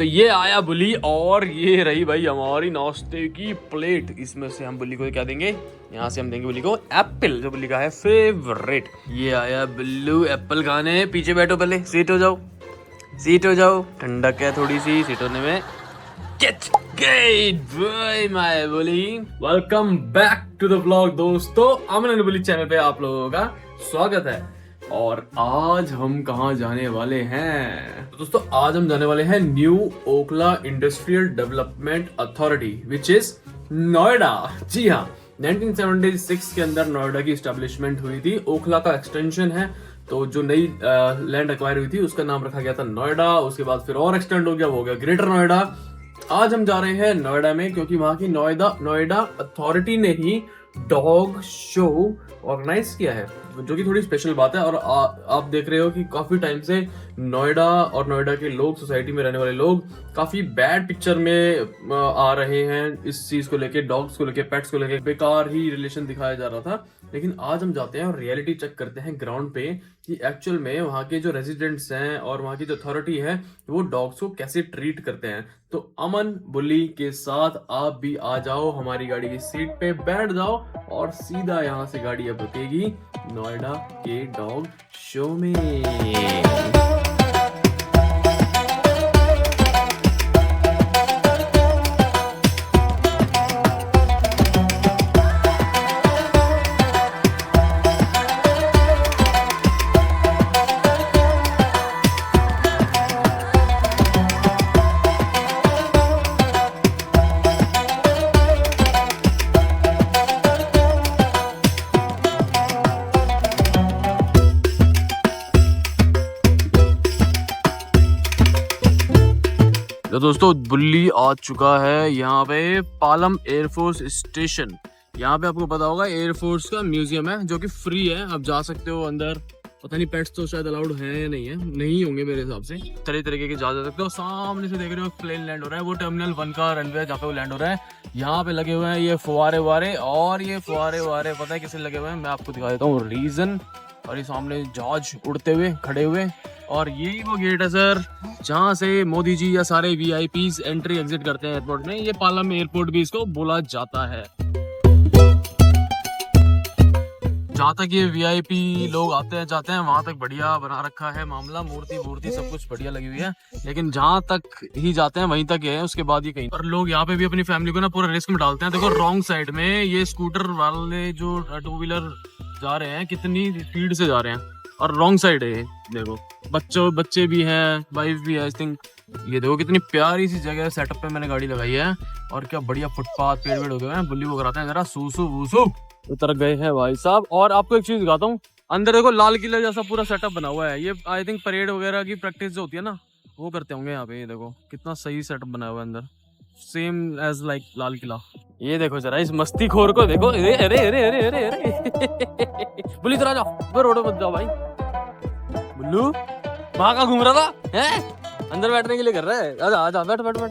तो ये आया बुली और ये रही भाई हमारी नाश्ते की प्लेट। इसमें से हम बुली को क्या देंगे, यहाँ से हम देंगे बुली को एप्पल, जो बुली का है फेवरेट। ये आया बिल्लू एप्पल खाने। पीछे बैठो, पहले सीट हो जाओ, सीट हो जाओ, ठंडक है थोड़ी सी सीट होने में। Get good boy my bully। Welcome back to the vlog दोस्तों, अमन एंड बुली चैनल पे आप लोगों का स्वागत है। और आज हम कहाँ जाने वाले हैं तो दोस्तों, आज हम जाने वाले हैं New Okhla Industrial Development Authority which is Noida. जी हाँ, 1976 के अंदर नोएडा की स्टैब्लिशमेंट हुई थी। ओखला का एक्सटेंशन है, तो जो नई लैंड एक्वायर हुई थी उसका नाम रखा गया था नोएडा। उसके बाद फिर और एक्सटेंड हो गया, वो हो गया ग्रेटर नोएडा। आज हम जा रहे हैं नोएडा में, क्योंकि वहां की नोएडा अथॉरिटी ने ही डॉग शो ऑर्गेनाइज किया है, जो कि थोड़ी स्पेशल बात है। और आप देख रहे हो कि काफी टाइम से नोएडा और नोएडा के लोग, सोसाइटी में रहने वाले लोग काफी बैड पिक्चर में आ रहे हैं इस चीज को लेके, डॉग्स को लेके, पेट्स को लेके बेकार ही रिलेशन दिखाया जा रहा था। लेकिन आज हम जाते हैं और रियलिटी चेक करते हैं ग्राउंड पे कि एक्चुअल में वहाँ के जो रेजिडेंट्स हैं और वहाँ की जो अथॉरिटी है वो डॉग्स को कैसे ट्रीट करते हैं। तो अमन बुली के साथ आप भी आ जाओ, हमारी गाड़ी की सीट पे बैठ जाओ और सीधा यहाँ से गाड़ी अब रुकेगी नोएडा के डॉग शो में। तो दोस्तों, बुल्ली आ चुका है यहाँ पे पालम एयरफोर्स स्टेशन। यहाँ पे आपको पता होगा एयरफोर्स का म्यूजियम है, जो कि फ्री है, आप जा सकते हो अंदर। पता नहीं पेट्स तो शायद अलाउड है या नहीं है, नहीं होंगे मेरे हिसाब से। तरह तरीके के जा सकते हो। सामने से देख रहे हो प्लेन लैंड हो रहा है, वो टर्मिनल 1 का रनवे है जहाँ पे वो लैंड हो रहा है। यहाँ पे लगे हुए हैं ये फुवारे वारे, और ये फुवारे वारे पता है किसे लगे हुए हैं, मैं आपको दिखा देता हूँ रीजन। और ये सामने जहाज उड़ते हुए खड़े हुए, और यही वो गेट है सर जहाँ से मोदी जी या सारे वीआईपीज एंट्री एग्जिट करते हैं एयरपोर्ट में। ये पालम एयरपोर्ट भी इसको बोला जाता है। जहाँ तक ये वीआईपी लोग आते हैं जाते हैं वहां तक बढ़िया बना रखा है मामला, मूर्ति सब कुछ बढ़िया लगी हुई है। लेकिन जहाँ तक ही जाते हैं वहीं तक है, उसके बाद ये कहीं। और लोग यहाँ पे भी अपनी फैमिली को ना पूरा रिस्क में डालते हैं। देखो रॉन्ग साइड में ये स्कूटर वाले जो 2 व्हीलर जा रहे हैं, कितनी स्पीड से जा रहे हैं, और रॉन्ग साइड है। देखो बच्चे भी हैं, वाइफ भी है आई थिंक। ये देखो कितनी प्यारी सी जगह सेटअप पे मैंने गाड़ी लगाई है, और क्या बढ़िया फुटपाथ, पेड़ वेड़ हो गए हैं। बुल्ली को कराते हैं जरा सूसू वूसू। उतर गए हैं भाई साहब। और आपको एक चीज दिखाता हूँ, अंदर देखो लाल किला जैसा पूरा सेटअप बना हुआ है। ये आई थिंक परेड वगैरह की प्रैक्टिस जो होती है ना, वो करते होंगे यहाँ पे। ये देखो कितना सही सेटअप बना हुआ है अंदर, same as like Lal Qila. ये देखो जरा इस मस्ती खोर को देखो। अरे अरे अरे अरे अरे अरे बुल्ली इधर आ जाओ, रोड मत जाओ भाई। बुल्लू वहां का घूम रहा था हैं? अंदर बैठने के लिए कर रहा है। आजा आजा, बैठ बैठ बैठ,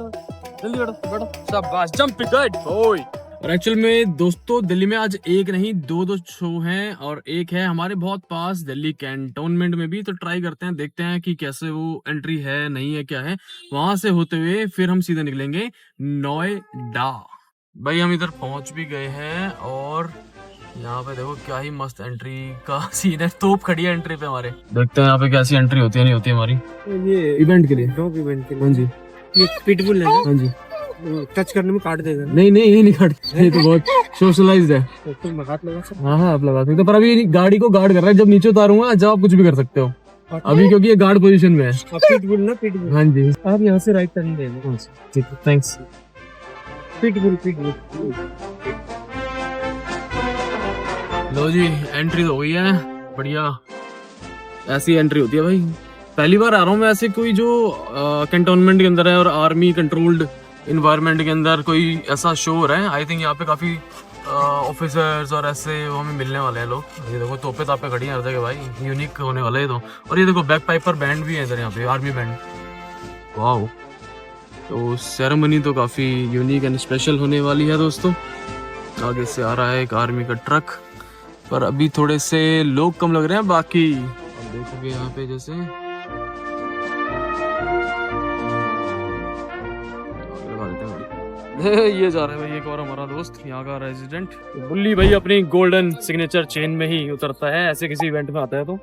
जल्दी बैठो बैठो, शाबाश, जंप गुड बॉय। और एक्चुअल में दोस्तों दिल्ली में आज एक नहीं 2 शो हैं, और एक है हमारे बहुत पास दिल्ली कैंटोनमेंट में भी। तो ट्राई करते हैं, देखते हैं कि कैसे वो एंट्री है नहीं है क्या है। वहां से होते हुए फिर हम सीधे निकलेंगे नोएडा। भाई हम इधर पहुंच भी गए हैं, और यहाँ पे देखो क्या ही मस्त एंट्री का सीन है। तोप खड़ी है एंट्री पे हमारे। देखते हैं यहाँ पे कैसी एंट्री होती है नहीं होती हमारी। ये इवेंट के लिए, डॉग इवेंट के लिए। हाँ जी, ये पिटबुल है। हाँ जी, टच करने में काट देगा। नहीं नहीं, ये नहीं काटता, ये तो बहुत सोशलाइज्ड है। तो हाथ लगा सकते? हाँ आप लगा सकते, पर अभी गाड़ी को गार्ड कर रहा है। जब नीचे उतारूंगा जब आप कुछ भी कर सकते हो अभी, क्योंकि ये गार्ड पोजीशन में है। पिटबुल ना, पिटबुल। हाँ जी, आप यहाँ से राइट टर्न लेना। ठीक है, थैंक्स। Pitbull pitbull. लो जी, एंट्री हो गई है, बढ़िया ऐसी एंट्री होती है भाई। पहली बार आ रहा हूँ मैं ऐसे कोई जो कैंटोनमेंट के अंदर है और आर्मी कंट्रोल्ड इन्वायरमेंट के अंदर कोई ऐसा शो हो रहा है। आई थिंक यहाँ पे काफी ऑफिसर्स और ऐसे वो हमें मिलने वाले हैं लोग। ये देखो तोपे तापे खड़ी हैं हर जगह भाई, यूनिक होने वाला है तो। और ये देखो बैक पाइपर बैंड भी है इधर यहाँ पे, आर्मी बैंड। वाओ, तो सेरेमनी तो काफी यूनिक एंड स्पेशल होने वाली है दोस्तों। आगे से आ रहा है एक आर्मी का ट्रक, पर अभी थोड़े से लोग कम लग रहे हैं। बाकी अब देखोगे यहाँ पे जैसे ये जा रहा है भाई एक और हमारा दोस्त यहाँ का रेजिडेंट बुल्ली भाई, अपनी गोल्डन सिग्नेचर चेन में ही उतरता है ऐसे किसी इवेंट में आता है तो।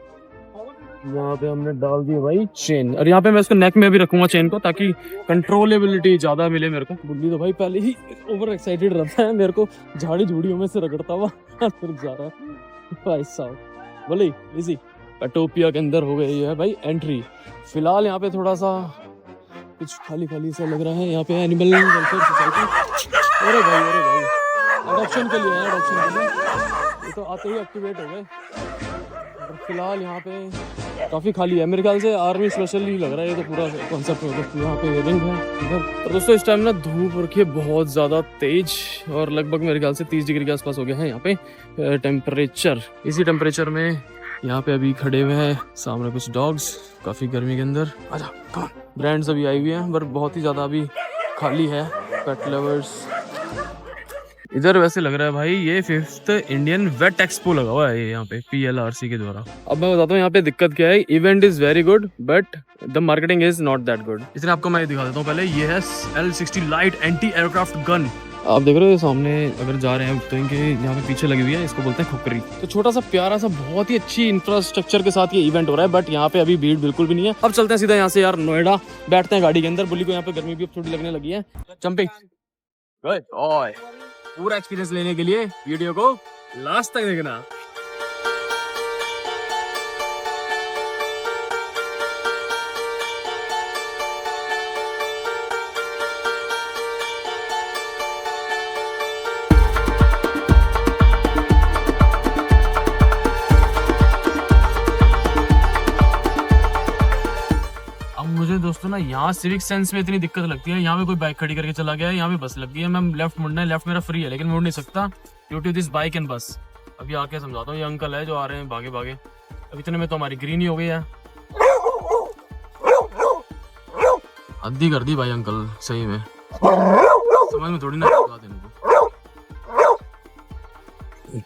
यहाँ पे हमने डाल दी भाई चेन, और यहाँ पे मैं इसको नेक में भी रखूंगा चेन को, ताकि कंट्रोलेबिलिटी ज्यादा मिले मेरे को। बुल्ली तो भाई पहले ही ओवर एक्साइटेड रहता है, मेरे को झाड़ी झूड़ियों में से रगड़ता हुआ फिर जा रहा है भाई साहब। बोले इजी पेटोपिया के अंदर हो गई है भाई एंट्री। फिलहाल यहाँ पे थोड़ा सा कुछ खाली खाली सा लग रहा है, यहाँ पे एनिमल वेलफेयर सोसाइटी। अरे भाई अडॉप्शन के लिए है, अडॉप्शन के लिए। ये तो आते ही एक्टिवेट हो गए। और फिलहाल यहाँ पे काफ़ी खाली है, मेरे ख्याल से आर्मी स्पेशल ही लग रहा है ये तो पूरा कॉन्सेप्ट हो गया। यहाँ पे रिंग है इधर। और दोस्तों इस टाइम ना धूप हो रखी है बहुत ज़्यादा तेज, और लगभग मेरे ख्याल से 30 डिग्री के आसपास हो गया है यहाँ पे टेम्परेचर। इसी टेम्परेचर में यहाँ पे अभी खड़े हुए हैं सामने कुछ डॉग्स, काफ़ी गर्मी के अंदर। आजा कौन ब्रांड्स अभी आई हुई हैं, पर बहुत ही ज़्यादा अभी खाली है पेट लवर्स। इधर वैसे लग रहा है भाई ये 5th इंडियन वेट एक्सपो लगा हुआ है ये यहाँ पे PLRC के द्वारा। अब मैं बताता हूँ यहाँ पे दिक्कत क्या है। Event is very good but the marketing is not that good. इसलिए आपको मैं दिखा देता हूँ पहले। ये है L60 light anti aircraft gun. आप देख रहे हो सामने अगर जा रहे हैं तो इनके यहाँ पे पीछे लगी हुई है, इसको बोलते हैं खुकरी। तो छोटा सा प्यारा सा बहुत ही अच्छी इंफ्रास्ट्रक्चर के साथ ये इवेंट हो रहा है, बट यहाँ पे अभी भीड़ बिल्कुल भी नहीं है। अब चलते हैं सीधा यहाँ से यार नोएडा, बैठते हैं गाड़ी के अंदर। बुल्ली को यहाँ पे गर्मी भी अब थोड़ी लगने लगी है। जंपिंग गुड ओए। पूरा एक्सपीरियंस लेने के लिए वीडियो को लास्ट तक देखना। मुझे दोस्तों ना यहाँ सिविक सेंस में इतनी दिक्कत लगती है। यहाँ पे कोई बाइक खड़ी करके चला गया है, यहाँ पे बस लग गई है, मैं लेफ्ट मुड़ना है, लेफ्ट मेरा फ्री है लेकिन मुड़ नहीं सकता due to this bike and बस। अभी आके समझाता हूँ। ये अंकल है जो आ रहे हैं भागे भागे। अब इतने में तो हमारी ग्रीन ही हो गई है। हद्दी कर दी भाई अंकल सही में, समझ में थोड़ी ना देने को।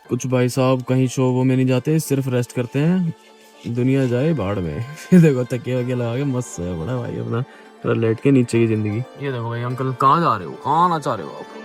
कुछ भाई साहब कहीं शो वो में नहीं जाते, सिर्फ रेस्ट करते हैं। दुनिया जाए बाढ़ में। देखो तकिया वकिया लगा के मस्त है बड़ा भाई अपना, थोड़ा लेट के नीचे की जिंदगी। ये देखो भाई अंकल कहाँ जा रहे हो, कहाँ आना चाह रहे हो आप?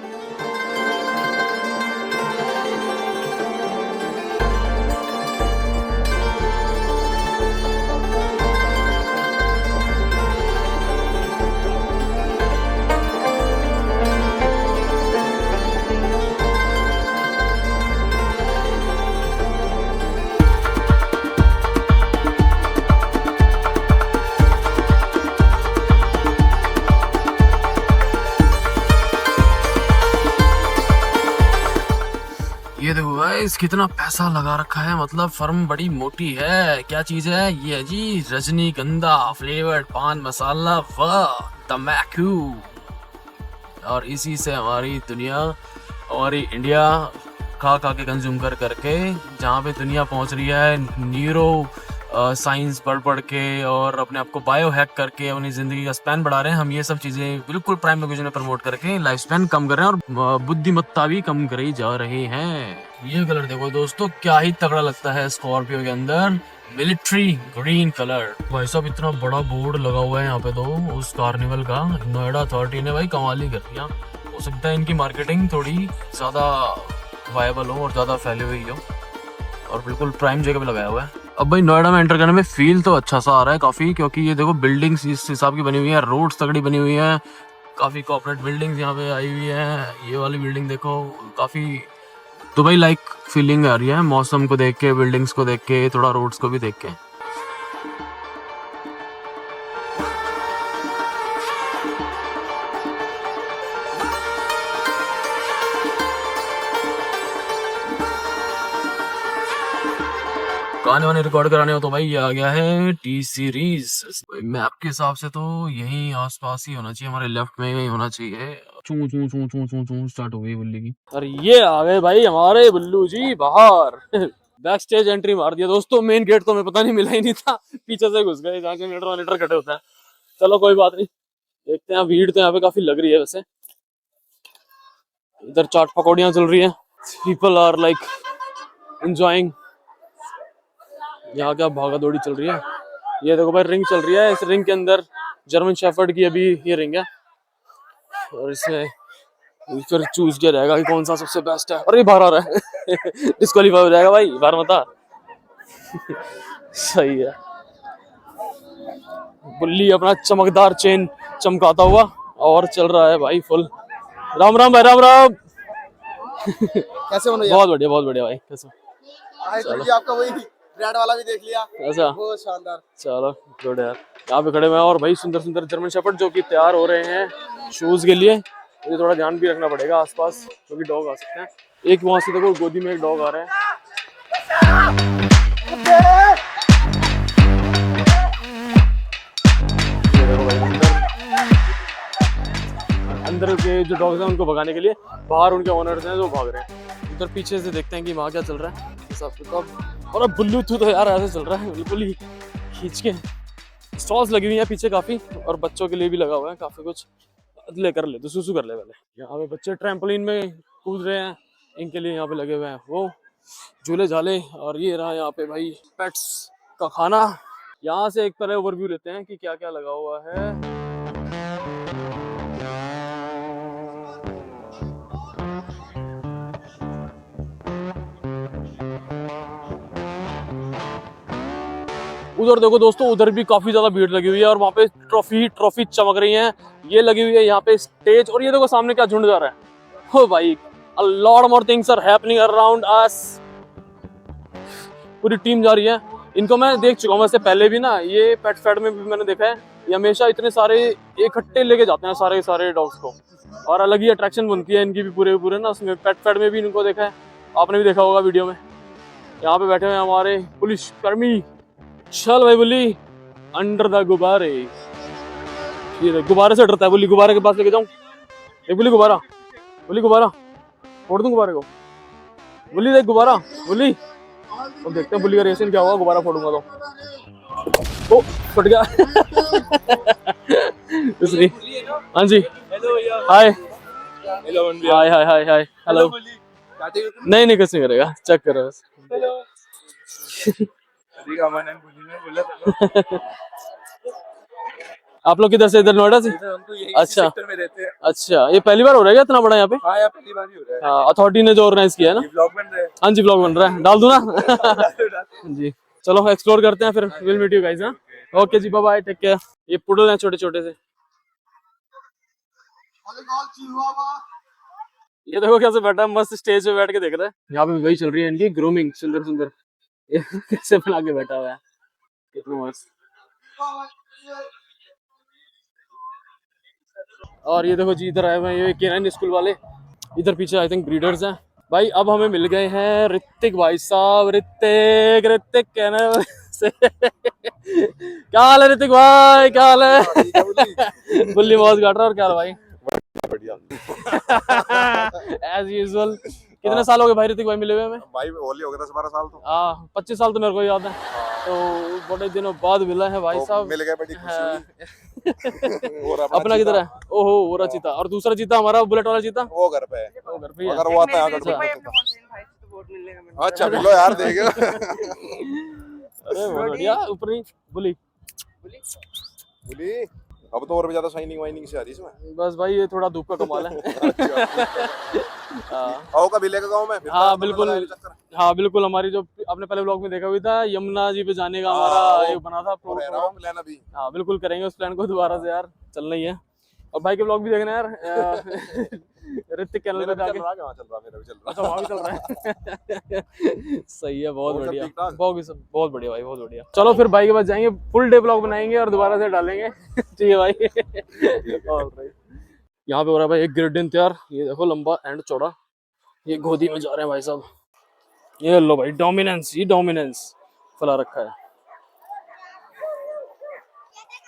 ये देखो गाइस कितना पैसा लगा रखा है, मतलब फर्म बड़ी मोटी है। क्या चीज है ये जी? रजनीगंधा फ्लेवर्ड पान मसाला वाह तम्बाकू। और इसी से हमारी दुनिया, हमारी इंडिया खा खा के कंज्यूम कर करके जहाँ पे दुनिया पहुँच रही है, न्यूरो साइंस पढ़ पढ़ के और अपने आप को बायो हैक करके अपनी जिंदगी का स्पैन बढ़ा रहे हैं। हम ये सब चीजें बिल्कुल प्राइम लोकेशन में प्रमोट करके लाइफ स्पैन कम कर रहे हैं और बुद्धिमत्ता भी कम करी जा रहे हैं। ये कलर देखो दोस्तों क्या ही तगड़ा लगता है स्कॉर्पियो के अंदर, मिलिट्री ग्रीन कलर। भाई साहब इतना बड़ा बोर्ड लगा हुआ है यहाँ पे तो उस कार्निवल का। नोएडा अथॉरिटी ने भाई कमाल ही कर दिया। हो सकता है इनकी मार्केटिंग थोड़ी ज्यादा वायबल हो और ज्यादा फैली हुई हो, और बिल्कुल प्राइम जगह पे लगाया हुआ है। अब भाई नोएडा में एंटर करने में फील तो अच्छा सा आ रहा है काफी, क्योंकि ये देखो बिल्डिंग्स इस हिसाब की बनी हुई है, रोड्स तगड़ी बनी हुई है, काफी कॉर्पोरेट बिल्डिंग्स यहाँ पे आई हुई है। ये वाली बिल्डिंग देखो काफी दुबई लाइक फीलिंग आ रही है, मौसम को देख के, बिल्डिंग्स को देख के, थोड़ा रोड्स को भी देख के। गाने वाने रिकॉर्ड कराने हो तो भाई ये आ गया है T सीरीज। मैप के हिसाब से तो यही आसपास ही होना चाहिए, हमारे लेफ्ट में ही होना चाहिए। चू चू चू चू चू चू स्टार्ट हो गई बुल्ली की। और ये आ गए भाई हमारे बुल्लू जी बाहर। बैक स्टेज एंट्री मार दिया दोस्तों। मेन गेट तो हमें पता नहीं मिला ही नहीं था, पीछे से घुस गए जहाँ से मीटर मॉनिटर कटे होता है। चलो कोई बात नहीं, देखते हैं। भीड़ तो यहाँ पे काफी लग रही है वैसे। इधर चाट पकौड़ियाँ चल रही है, पीपल आर लाइक एंजॉयिंग। यहाँ क्या भागा दौड़ी चल रही है। ये देखो भाई रिंग चल रही है, इस रिंग के अंदर जर्मन शेफर्ड की अभी ये रिंग है, और इसमें फिर चूज किया जाएगा कि कौन सा सबसे बेस्ट है। अरे बाहर आ रहा है डिस्क्वालीफाई हो जाएगा भाई, बाहर मत आ। सही है। बुल्ली अपना चमकदार चेन चमकाता हुआ और चल रहा है भाई फुल। राम राम भाई, राम राम। कैसे हो बहुत बढ़िया, बहुत बढ़िया भाई। कैसे? चलो आपका वही ब्रांड वाला भी देख लिया, ऐसा बहुत शानदार। चलो गुड यार। यहाँ पे खड़े हुए हैं और भाई सुंदर सुंदर जर्मन शेफर्ड जो कि तैयार हो रहे हैं शूज के लिए। मुझे थोड़ा ध्यान भी रखना पड़ेगा आसपास, क्योंकि डॉग आ सकते हैं। एक वहां से देखो गोदी में एक डॉग आ रहा है। ये देखो भाई, अंदर के जो डॉग्स हैं उनको भगाने के लिए बाहर उनके ओनर्स हैं जो भाग रहे हैं। उधर पीछे से देखते हैं कि वहाँ क्या चल रहा है हिसाब किताब। और बुल्लू तो यार ऐसे चल रहा है बिल्कुल ही खींच के। स्टॉल्स लगी हुई हैं पीछे काफी, और बच्चों के लिए भी लगा हुआ है काफी कुछ। ले कर ले तो सुसु कर ले पहले। यहाँ पे बच्चे ट्रैम्पोलिन में कूद रहे हैं, इनके लिए यहाँ पे लगे हुए हैं वो झूले झाले। और ये रहा यहाँ पे भाई पेट्स का खाना। यहाँ से एक पहले ओवरव्यू लेते हैं कि क्या क्या लगा हुआ है। उधर देखो दोस्तों, उधर भी काफी ज्यादा भीड़ लगी हुई है और वहाँ पे ट्रॉफी चमक रही है। ये लगी हुई है यहाँ पे स्टेज, और ये देखो सामने क्या झुंड जा रहा है। हो भाई, a lot more things are happening around us। पूरी टीम जा रही है। इनको मैं देख चुका हूँ वैसे पहले भी ना, ये पेट फेड में भी मैंने देखा है। ये हमेशा इतने सारे इकट्ठे लेके जाते हैं सारे डॉग्स को, और अलग ही अट्रैक्शन बनती है इनकी भी पूरे ना। उसमें पेट फेड में भी इनको देखा है, आपने भी देखा होगा वीडियो में। यहाँ पे बैठे हुए हमारे पुलिस कर्मी। चल भाई बुल्ली, अंडर द गुब्बारे। ये गुब्बारे से डरता है बुल्ली, गुब्बारे के पास लेके जाऊं। एक बुल्ली गुब्बारा, बुल्ली गुब्बारा फोड़ दूं गुब्बारे को। बुल्ली देख गुब्बारा, बुल्ली। अब देखते हैं बुल्ली का रिएक्शन क्या होगा, गुब्बारा फोड़ूंगा तो। ओ फट गया। दूसरी। हाँ जी, हाय हाय हाय हाय हाय हेलो। नहीं नहीं, कुछ नहीं करेगा, चेक करो बस। आप लोग किधर से? इधर नोएडा से? अच्छा में रहते हैं। अच्छा, ये पहली बार हो रहा है क्या इतना बड़ा यहाँ पे? हाँ, पहली बार ही हो रहा है। हाँ, अथॉरिटी ने जो ऑर्गेनाइज किया है ना। ब्लॉग बन रहा है। हाँ जी, ब्लॉग बन रहा है, डाल दूं ना? जी चलो एक्सप्लोर करते हैं, फिर विल मीट यू गाइस। हाँ ओके जी, बाय बाय, टेक केयर। ये पुडल हैं छोटे छोटे से। ये देखो कैसे बैठा है, मस्त स्टेज पे बैठ के देख रहा है। यहाँ पे वही चल रही है इनकी ग्रूमिंग, सुंदर सुंदर। कैसे बना के बैठा हुआ है, कितना मस्त। और ये देखो जी, इधर आए हुए हैं ये केनाइन स्कूल वाले। इधर पीछे आई थिंक ब्रीडर्स हैं भाई। अब हमें मिल गए हैं ऋतिक भाई साहब। ऋतिक कहना से क्या हाल है ऋतिक भाई, क्या हाल है? बुल्ली मौज काट रहा है। और क्या हाल भाई? बढ़िया। As usual. कितने साल हो गए भाई ऋतिक भाई मिले हुए हमें? भाई होली हो गया 10-12 साल तो। हाँ 25 साल तो मेरे को याद है। तो बड़े दिनों बाद मिला है भाई साहब। मिल गए, बड़ी खुशी हुई। अपना किधर है? ओहो, वो रहा चीता। और दूसरा चीता हमारा बुलेट वाला चीता वो घर पे है। वो घर पे है। अगर वो आता है अच्छा मिलो यार, देखेगा। अरे बढ़िया। ऊपर नहीं बुली बुली। अब तो और भी ज्यादा शाइनिंग वाइनिंग से आ रही है इसमें। बस भाई ये थोड़ा धूप का कमाल है। आओ कभी लेके गाँव में। हाँ बिल्कुल, हाँ बिल्कुल। हमारी जो आपने पहले व्लॉग में देखा हुआ था, यमुना जी पे जाने का हमारा एक बना था प्लान अभी। हाँ बिल्कुल करेंगे उस प्लान को दोबारा से यार, चलना ही है। और भाई के व्लॉग भी देखना यार। ऋतिक चैनल पे जाके। अच्छा वहाँ भी चल रहा है। सही है, बहुत बढ़िया, बहुत बढ़िया भाई, बहुत बढ़िया। चलो फिर भाई के पास जाएंगे, फुल डे व्लॉग बनाएंगे और दोबारा से डालेंगे। ठीक है भाई। यहाँ पे हो रहा है भाई एक ग्रेडियंट तैयार। ये देखो लंबा एंड चौड़ा, ये गोदी में जा रहे हैं भाई साहब। ये लो भाई, डोमिनेंस, ये डोमिनेंस फैला रखा है।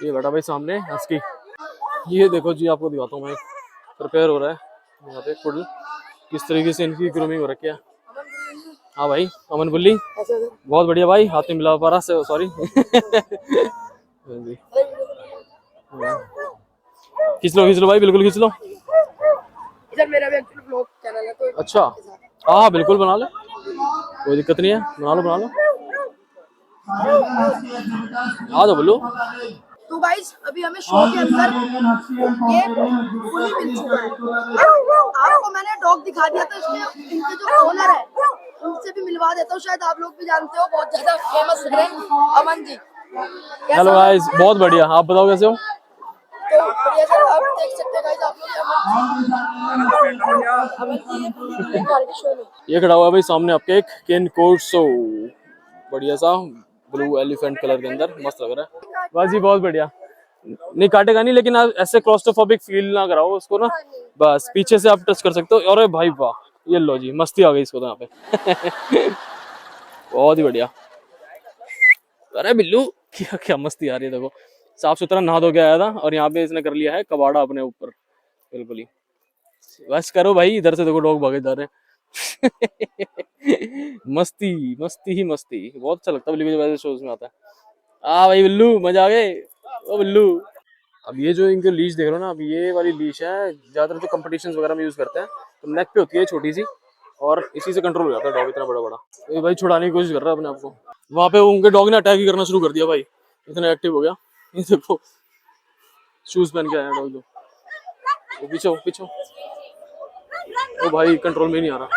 ये बैठा भाई सामने हस्की। ये देखो जी, आपको दिखाता हूँ मैं, प्रिपेयर हो रहा है यहाँ पे पुडल। किस तरीके से इनकी ग्रूमिंग हो रखी है। हाँ भाई अमन बुल्ली, बहुत बढ़िया भाई। हाथ में मिला पारा से, सॉरी। खींच लो भाई, बिल्कुल खींच लो। मेरा भी ब्लॉग चैनल है तो। अच्छा हाँ बिल्कुल, बना लो, कोई दिक्कत नहीं है, बना लो। आ जाओ बोलो। तो गाइस अभी हमें शो के अंदर ये फुली मिल चुका है। आपको मैंने डॉग दिखा दिया था, इसके इनके जो ओनर है उनसे भी मिलवा देता हूँ, शायद आप लोग भी जानते हो, बहुत ज्यादा फेमस है अमन जी। हेलो गाइस, बहुत बढ़िया। आप बताओ कैसे हो? तो बढ़िया सर, आप देख सकते हैं गाइस, आप लोग अमन जी ये रियलिटी शो में ये खड़ा हुआ है भाई सामने आपके, एक केन कोर्सो, बढ़िया सा ब्लू एलिफेंट कलर के अंदर, मस्त लग रहा है। बस जी बहुत बढ़िया। नहीं काटेगा नहीं, लेकिन आप ऐसे क्लॉस्ट्रोफोबिक फील ना कराओ उसको ना, बस पीछे से आप टच कर सकते हो। अरे भाई वाह, ये लो जी, मस्ती आ गई इसको तो यहाँ पे। बहुत ही बढ़िया। अरे बिल्लू, क्या क्या मस्ती आ रही है, देखो साफ सुथरा नहा धो के आया था और यहाँ पे इसने कर लिया है कबाड़ा अपने ऊपर, बिल्कुल ही। बस करो भाई, इधर से देखो डॉग भागे जा रहे हैं। मस्ती मस्ती ही मस्ती, बहुत अच्छा लगता है बिल्ली, वैसे शोज में आता है। भाई बिल्लू, मजा आ गए। ओ बिल्लू, अब ये जो इनके लीश देख रहे हो ना, अब ये वाली लीश है ज्यादातर जो कंपटीशंस वगैरह में यूज करते हैं, तो नेक पे होती है छोटी सी, और इसी से कंट्रोल हो जाता है डॉग इतना बड़ा बड़ा। ये भाई छुड़ाने की कोशिश कर रहा है अपने आप को। वहां पे उनके डॉग ने अटैक ही करना शुरू कर दिया भाई, इतना एक्टिव हो गया। ये देखो शूज पहन के आया डॉग, जो पीछे पीछे, ओ भाई कंट्रोल में नहीं आ रहा।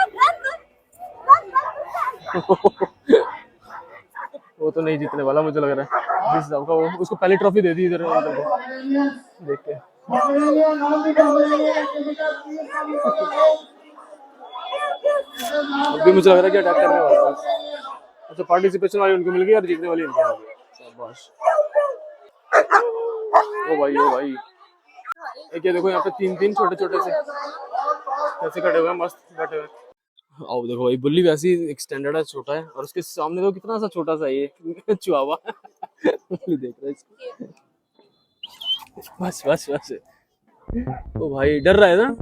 वो तो नहीं जीतने वाला मुझे लग रहा है, जिस हिसाब का वो, उसको पहली ट्रॉफी दे दी इधर देख के। अभी मुझे लग रहा है कि अटैक करने वाला है। अच्छा, पार्टिसिपेशन वाली उनको मिल गई और जीतने वाली इनको मिल गई। शाबाश। ओ भाई ओ भाई, एक ये देखो यहाँ पे तीन तीन छोटे छोटे से कैसे कटे हुए हैं, मस्त कटे हुए। आओ देखो भाई, बुल्ली वैसी एक स्टैंडर्ड है, छोटा है, और उसके सामने तो कितना सा छोटा सा ये चिहुआवा। देख रहा है इसको, बस बस बस। ओ भाई डर रहा है ना।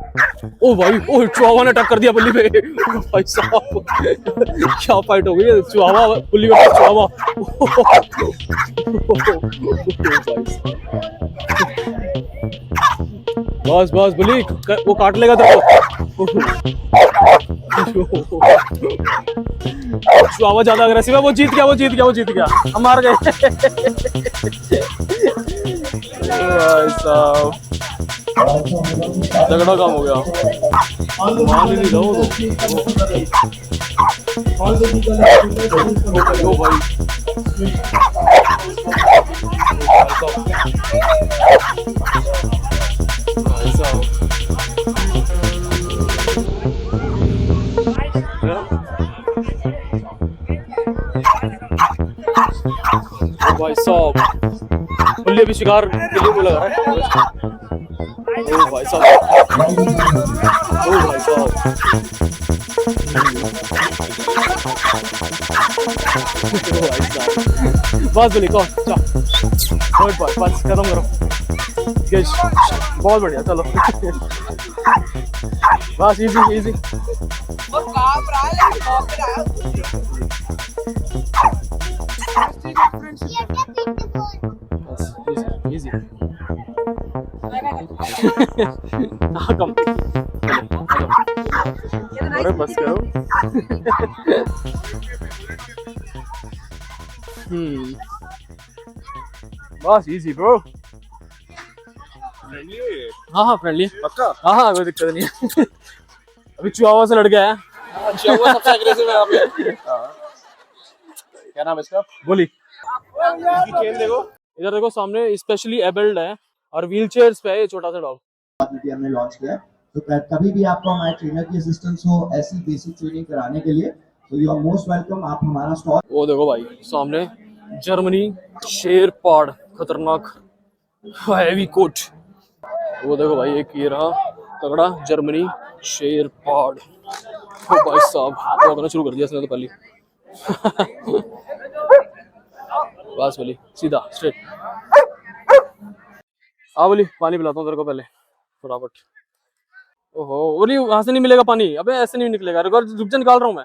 ओ भाई, ओ चिहुआवा ने अटैक कर दिया बुल्ली पे। भाई साहब, क्या फाइट हो गई है, चिहुआवा बुल्ली पे चिहुआवा। बस बस बुल्ली, वो काट लेगा तेरे को। चिहुआवा ज्यादा अग्रेसिव है, वो जीत गया वो जीत गया वो जीत गया, हम हार गए। भाई साहब, तगड़ा काम हो गया, मान ही नहीं रहा वो तो। भाई भाई साहब, बुल्ली भी शिकार के लिए लगा है। ओ भाई साहब, ओ भाई साहब, बस बुल्ली कौन, बस खत्म करो। बहुत बढ़िया, चलो बस इजी इजी। इजी कम, अरे बस करो। बस इजी ब्रो। हाँ हाँ फ्रेंडली पक्का, हाँ हाँ कोई दिक्कत नहीं है। अभी चिहुआवा से लड़ गया है। चिहुआवा सबसे एग्रेसिव है यहाँ पे। क्या नाम है इसका? बोली। इसकी चेन देखो, इधर देखो सामने, स्पेशली एबल्ड है और व्हील चेयर्स पे है ये छोटा सा डॉग। हमने लॉन्च किया, तो कभी भी आपको हमारे ट्रेनर की असिस्टेंस हो ऐसी बेसिक ट्रेनिंग कराने के लिए, तो यू आर मोस्ट वेलकम। आप हमारा स्टॉल, वो देखो भाई सामने जर्मनी शेर पाड़, खतरनाक हैवी कोट। वो देखो भाई, एक ये रहा तगड़ा जर्मनी शेर पाड़। ओ भाई साहब, दौड़ना शुरू कर दिया इसने तो पहले। बस बोली सीधा स्ट्रेट। बोली पानी पिलाता हूँ तेरे को पहले फटाफट। ओहो, बोली वहां से नहीं मिलेगा पानी, अबे ऐसे नहीं निकलेगा, रुक जा निकाल रहा हूँ मैं,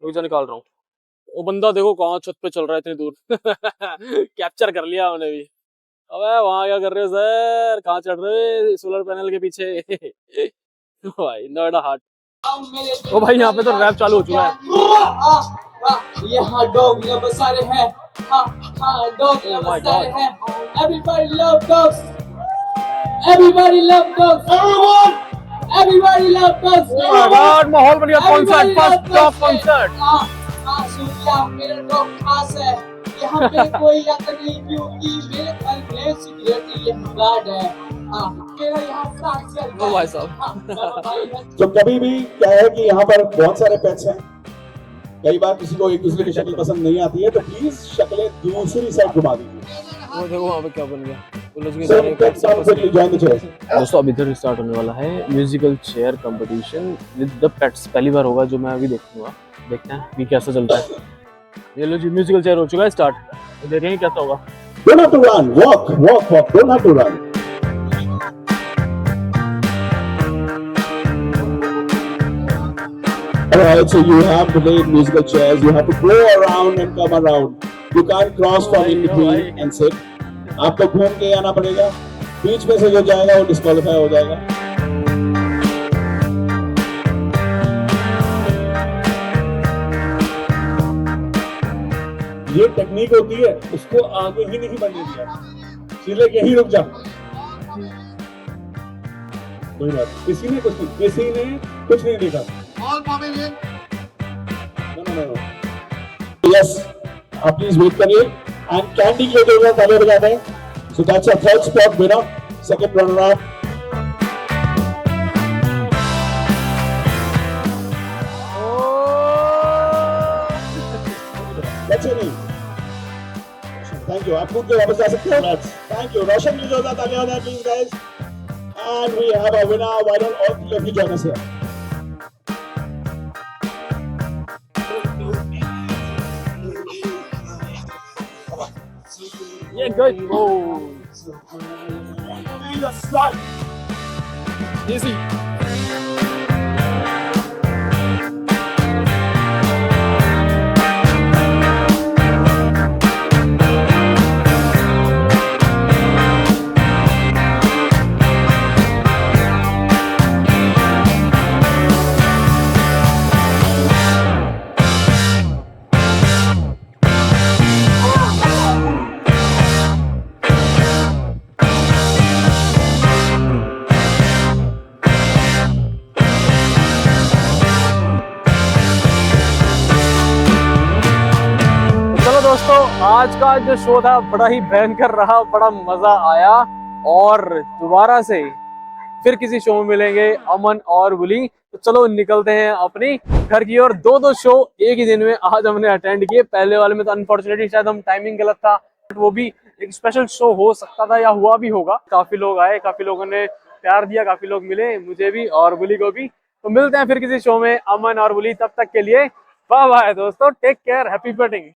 रुक जा निकाल रहा हूँ। वो बंदा देखो कहाँ छत पे चल रहा है इतनी दूर। कैप्चर कर लिया उन्हें भी। अबे वहां क्या कर रहे हो सर, कहाँ चढ़ रहे, सोलर पैनल के पीछे। भाई नोएडा हाट। ओ भाई यहाँ पे तो रैप चालू हो चुका है। ये हाँ डॉग ये सारे हैं Dog Oh my lovers God. है. Everybody love dogs. Everybody love dogs. Everyone. Everybody love dogs. Oh my God, माहौल बन गया concert, Everybody first love dog dogs. Concert. हाँ सूर्या मेरा डॉग खास है. यहाँ पे कोई आता नहीं क्योंकि मेरे घर में सिक्योरिटी गार्ड है. हाँ मेरा यहाँ साथ चलता ओ है. भाई साहब। हाँ, मेरा भाई है. तो कभी भी क्या है कि यहाँ पर बहुत सारे पेट्स हैं, कई बार किसी को एक दूसरे की शक्ल पसंद नहीं आती है, तो प्लीज शक्लें दूसरी साइड घुमा दीजिए। वो देखो वहाँ पे क्या बन गया। वो लोग के So, सारे let's start quickly, join the chairs. दोस्तों अब इधर स्टार्ट होने वाला है musical chair competition with the pets. पहली बार होगा जो मैं अभी देखूंगा, देखते हैं कि कैसा चलता है। ये लो जी म्यूजिकल चेयर हो चुका है स्टार्ट, देखेंगे कैसा होगा। Don't have to run, walk, walk, walk. Don't have to run. Alright, so you have to play musical chairs. You have to go around and come around. You can't cross from in between and sit. आपको घूम के आना पड़ेगा. बीच में से जो जाएगा वो डिस्क्वालीफाई हो जाएगा. ये टेक्निक होती है, उसको आगे ही नहीं बढ़ने दिया, सीधे यही रुक जा। कोई बात, किसी ने कुछ नहीं देखा। No. Yes, आप प्लीज वेट करिए। एंड कैंडी के लिए तालियां बजाते हैं। So that's a third spot winner, second runner up. What's your name? Thank you. आप खुद के वापस जा सकते हो। Thank you. रोशन की जोरदार तालियां हो please guys. And we have a winner. Why don't all three of you join us here? ये good. Oh Please start. Easy. दोस्तों आज का जो शो था बड़ा ही भयंकर रहा, बड़ा मजा आया और दोबारा से फिर किसी शो में मिलेंगे अमन और वुली। तो चलो निकलते हैं अपनी घर की ओर। दो शो एक ही दिन में आज हमने अटेंड किए। पहले वाले में तो अनफॉर्चुनेटली शायद हम टाइमिंग गलत था, बट वो भी एक स्पेशल शो हो सकता था या हुआ भी होगा। काफी लोग आए, काफी लोगों ने प्यार दिया, काफी लोग मिले मुझे भी और वुली को भी। तो मिलते हैं फिर किसी शो में अमन और वुली, तब तक के लिए बाय बाय दोस्तों, टेक केयर, हैप्पी पेटिंग।